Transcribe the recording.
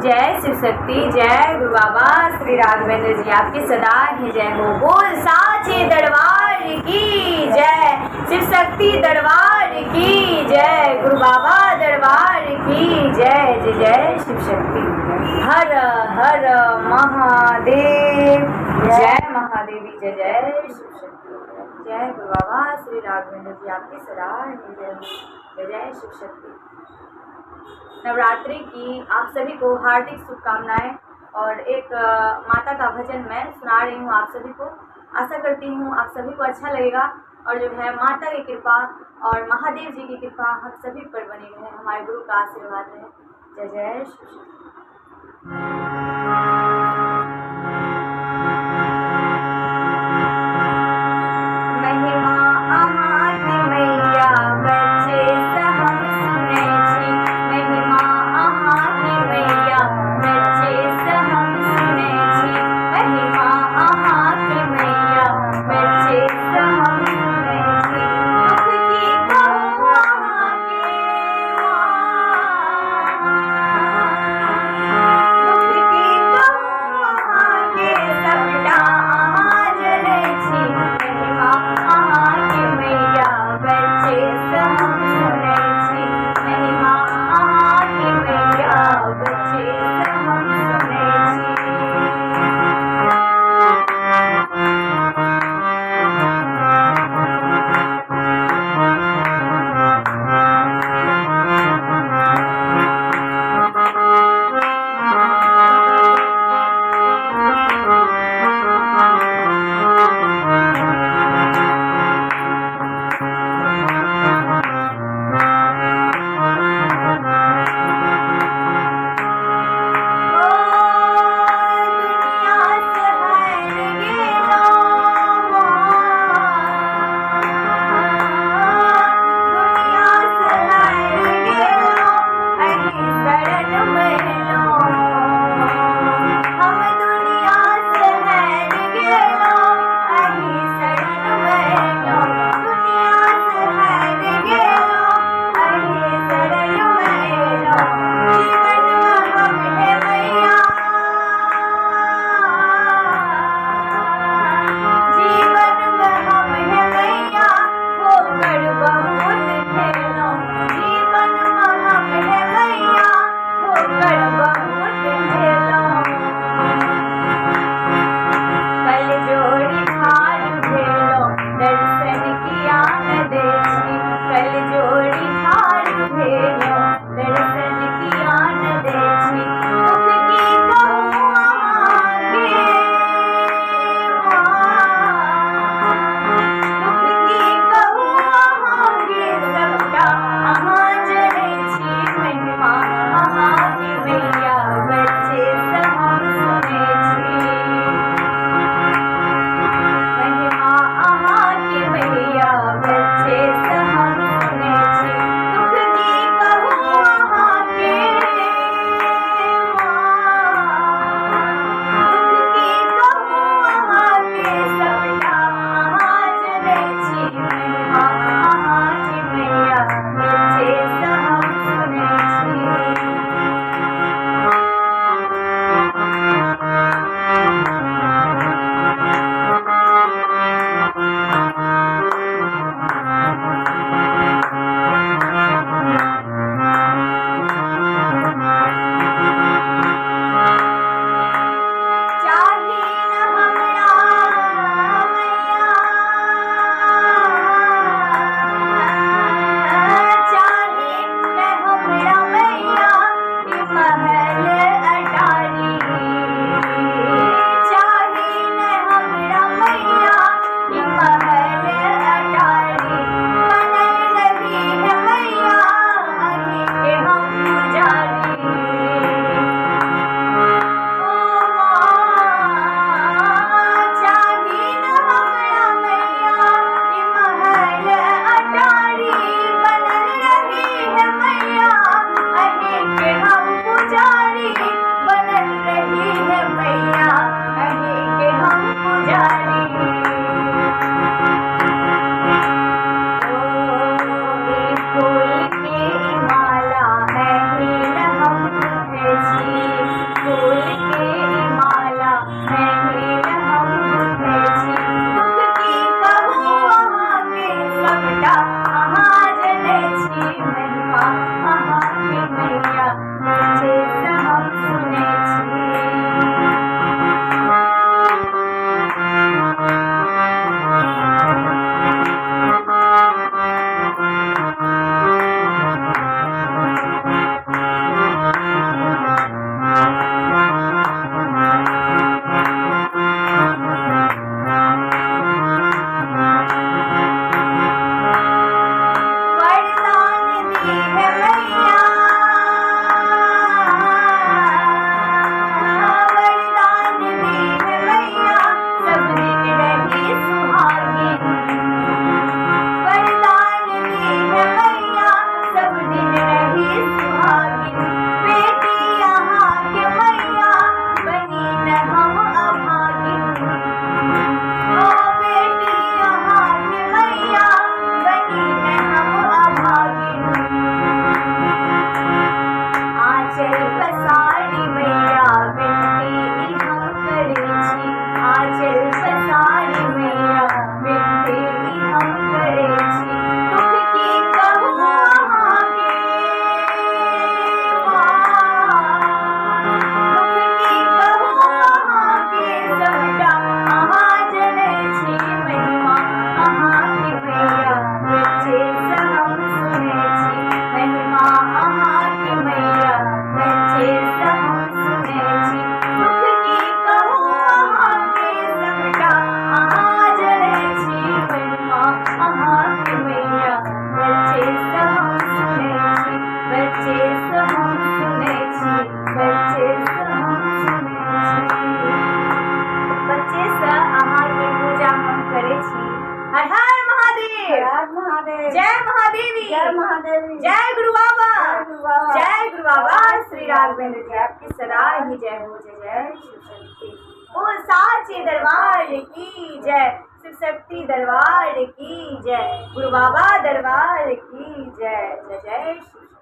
जय शिव शक्ति, जय गुरु बाबा श्री राघवेंद्र जी, आपकी सदा ही जय हो। बोल साचे दरबार की जय, शिव शक्ति दरबार की जय, गुरु बाबा दरबार की जय। जय जय शिव शक्ति। हर हर महादेव, जय महादेवी, जय जय शिव शक्ति, जय गुरु बाबा श्री राघवेंद्र जी, आपकी सदा ही जय हो। जय जय शिव शक्ति। नवरात्रि की आप सभी को हार्दिक शुभकामनाएं और एक माता का भजन मैं सुना रही हूँ आप सभी को। आशा करती हूँ आप सभी को अच्छा लगेगा और जो है माता की कृपा और महादेव जी की कृपा हम सभी पर बनी रहे, हमारे गुरु का आशीर्वाद रहे। जय जय शिव शक्ति। महादेवी, जय महादेवी, जय गुरु बाबा, जय गुरु बाबा, जय गुरु बाबा श्री राघवेंद्र जी आपकी सदा ही जय हो। जय जय शिव शक्ति बोल साचे दरबार की जय, शिव शक्ति दरबार की जय, गुरु बाबा दरबार की जय। जय जय शिव।